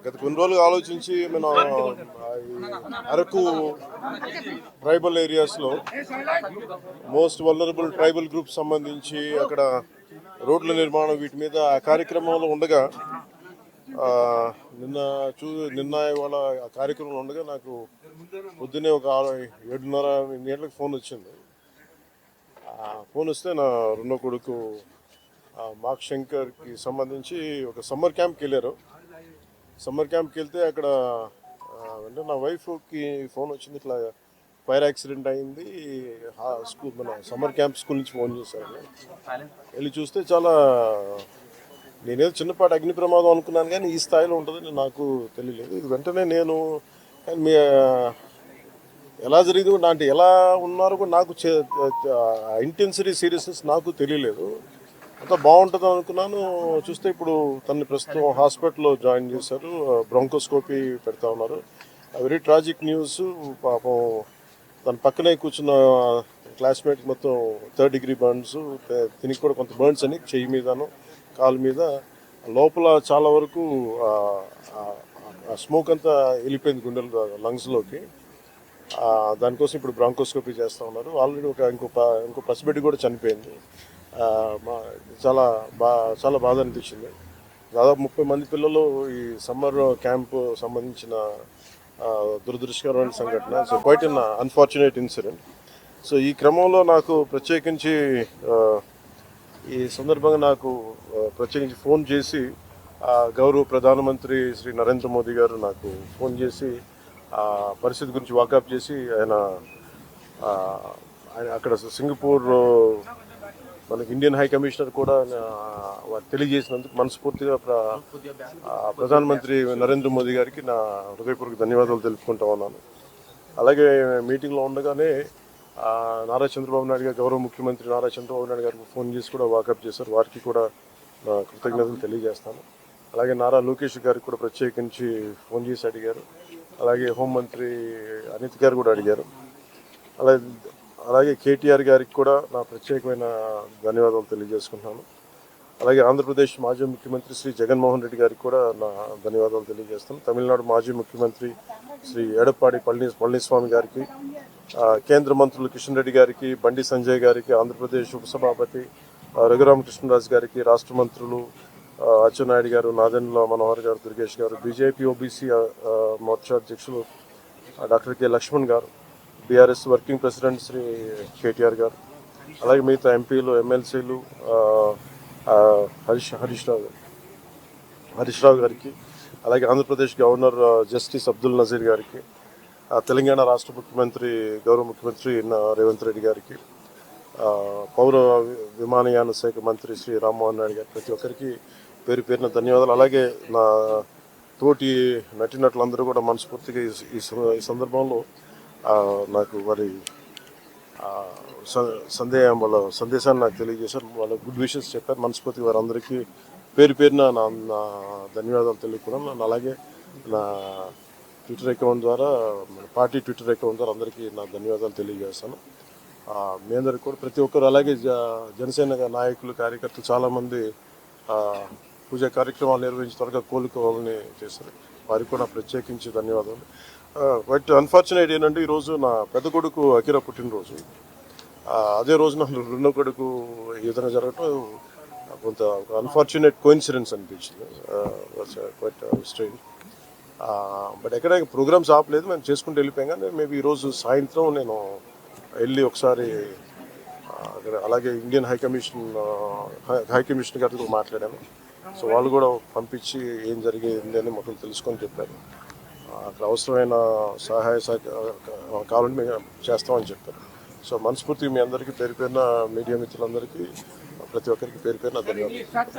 గత కొన్ని రోజులుగా ఆలోచించి మనం అరకు ట్రైబల్ ఏరియాస్లో మోస్ట్ వల్నరబుల్ ట్రైబల్ గ్రూప్ సంబంధించి అక్కడ రోడ్ల నిర్మాణం వీటి మీద ఆ కార్యక్రమంలో ఉండగా నిన్న ఇవాళ ఆ కార్యక్రమంలో ఉండగా నాకు పొద్దున్నే ఒక 7:30 గంటలకు ఫోన్ వచ్చింది. ఫోన్ వస్తే నా రెండో కొడుకు మార్క్ శంకర్కి సంబంధించి ఒక సమ్మర్ క్యాంప్కి వెళ్ళారు. సమ్మర్ క్యాంప్కి వెళ్తే అక్కడ అంటే నా వైఫ్కి ఫోన్ వచ్చింది, ఇట్లా ఫైర్ యాక్సిడెంట్ అయింది, స్కూల్ మన సమ్మర్ క్యాంప్ స్కూల్ నుంచి ఫోన్ చేశారు. వెళ్ళి చూస్తే చాలా నేనేదో చిన్నపాటి అగ్ని ప్రమాదం అనుకున్నాను, కానీ ఈ స్థాయిలో ఉంటుందని నాకు తెలియలేదు. ఇది వెంటనే నేను మీ ఎలా జరిగింది అంటే ఎలా ఉన్నారో కూడా నాకు ఇంటెన్సిటీ సీరియస్నెస్ నాకు తెలియలేదు. అంతా బాగుంటుంది అనుకున్నాను. చూస్తే ఇప్పుడు తనని ప్రస్తుతం హాస్పిటల్లో జాయిన్ చేశారు, బ్రాంకోస్కోపీ పెడతా ఉన్నారు. Very tragic news. పాపం తన పక్కనే కూర్చున్న క్లాస్మేట్ మొత్తం 3rd degree బర్న్స్, తినికి కూడా కొంత బర్న్స్ అని చెయ్యి మీదను కాలు మీద, లోపల చాలా వరకు స్మోక్ అంతా వెళ్ళిపోయింది గుండెల లంగ్స్లోకి. దానికోసం ఇప్పుడు బ్రాంకోస్కోపీ చేస్తూ ఉన్నారు. ఆల్రెడీ ఇంకో పసిబిడ్డ కూడా చనిపోయింది. చాలా బాధ అనిపించింది. దాదాపు 30 మంది పిల్లలు ఈ సమ్మర్ క్యాంపు సంబంధించిన దురదృష్టకరమైన సంఘటన. So quiet an unfortunate incident. So ఈ క్రమంలో నాకు ప్రత్యేకించి ఈ సందర్భంగా నాకు ప్రత్యేకించి ఫోన్ చేసి గౌరవ ప్రధానమంత్రి శ్రీ నరేంద్ర మోదీ గారు నాకు ఫోన్ చేసి పరిస్థితి గురించి వాకప్ చేసి ఆయన అక్కడ సింగపూర్ మనకి ఇండియన్ హై కమిషనర్ కూడా తెలియజేసినందుకు మనస్ఫూర్తిగా ప్రధానమంత్రి నరేంద్ర మోదీ గారికి నా హృదయపూర్వక ధన్యవాదాలు తెలుపుకుంటా ఉన్నాను. అలాగే మీటింగ్లో ఉండగానే నారా చంద్రబాబు నాయుడు గారు, గౌరవ ముఖ్యమంత్రి నారా చంద్రబాబు నాయుడు గారికి ఫోన్ చేసి కూడా వాకప్ చేశారు. వారికి కూడా నా కృతజ్ఞతలు తెలియజేస్తాను. అలాగే నారా లోకేష్ గారికి కూడా ప్రత్యేకించి ఫోన్ చేసి అడిగారు. అలాగే హోంమంత్రి అనిత్ గారు కూడా అడిగారు. అలాగే కేటీఆర్ గారికి కూడా నా ప్రత్యేకమైన ధన్యవాదాలు తెలియజేసుకుంటున్నాను. అలాగే ఆంధ్రప్రదేశ్ మాజీ ముఖ్యమంత్రి శ్రీ జగన్మోహన్ రెడ్డి గారికి కూడా నా ధన్యవాదాలు తెలియజేస్తాను. తమిళనాడు మాజీ ముఖ్యమంత్రి శ్రీ ఎడప్పాడి పళనిస్వామి గారికి, కేంద్ర మంత్రులు కిషన్ రెడ్డి గారికి, బండి సంజయ్ గారికి, ఆంధ్రప్రదేశ్ ఉపసభాపతి రఘురామకృష్ణరాజు గారికి, రాష్ట్ర మంత్రులు అచ్చెన్నాయుడు గారు, నాదెండ్ల మనోహర్ గారు, దుర్గేష్ గారు, బీజేపీ ఓబీసీ మోర్చా అధ్యక్షులు డాక్టర్ కె లక్ష్మణ్ గారు, బీఆర్ఎస్ వర్కింగ్ ప్రెసిడెంట్ శ్రీ కేటీఆర్ గారు, అలాగే మిగతా ఎంపీలు, ఎమ్మెల్సీలు హరీష్ రావు గారికి, అలాగే ఆంధ్రప్రదేశ్ గవర్నర్ జస్టిస్ అబ్దుల్ నజీర్ గారికి, తెలంగాణ రాష్ట్ర ముఖ్యమంత్రి గౌరవ ముఖ్యమంత్రి రేవంత్ రెడ్డి గారికి, పౌర విమానయాన శాఖ మంత్రి శ్రీ రామ్మోహన్ నాయుడు గారికి, ప్రతి ఒక్కరికి పేరు పేరున ధన్యవాదాలు. అలాగే నా తోటి నటీనటులందరూ కూడా మనస్ఫూర్తిగా ఈ సందర్భంలో నాకు వారి వాళ్ళ సందేశాన్ని నాకు తెలియజేశారు. వాళ్ళ గుడ్ విషెస్ చెప్పారు. మనస్ఫూర్తిగా వారందరికీ పేరు పేరున నా ధన్యవాదాలు తెలుపుకున్నాను. అలాగే నా ట్విట్టర్ అకౌంట్ ద్వారా, పార్టీ ట్విట్టర్ అకౌంట్ ద్వారా అందరికీ నా ధన్యవాదాలు తెలియజేస్తాను. మీ అందరికీ కూడా ప్రతి ఒక్కరు, అలాగే జనసేన నాయకులు, కార్యకర్తలు చాలామంది పూజా కార్యక్రమాలు నిర్వహించి త్వరగా కోలుకోవాలని చేశారు. వారికి కూడా ప్రత్యేకించి ధన్యవాదాలు. బట్ అన్ఫార్చునేట్ ఏంటంటే ఈరోజు నా పెద్ద కొడుకు అకిరా పుట్టినరోజు. అదే రోజు నా రెండో కొడుకు ఈ విధంగా జరగటం కొంత అన్ఫార్చునేట్ కోఇన్సిడెన్స్ అనిపించింది. Quite strange. బట్ ఎక్కడ ప్రోగ్రామ్స్ ఆపలేదు, మేము చేసుకుంటూ వెళ్ళిపోయాం. కానీ మేబీ ఈరోజు సాయంత్రం నేను వెళ్ళి ఒకసారి అక్కడ, అలాగే ఇండియన్ హై కమిషన్ గారితో మాట్లాడాను. సో వాళ్ళు కూడా పంపించి ఏం జరిగింది అని మొత్తం తెలుసుకొని చెప్పారు. అక్కడ అవసరమైన సహాయ కావాలని మేము చేస్తామని చెప్పారు. సో మనస్ఫూర్తిగా మీ అందరికీ పేరు పేరున, మీడియా మిత్రులందరికీ, ప్రతి ఒక్కరికి పేరు పేరున ధన్యవాదాలు.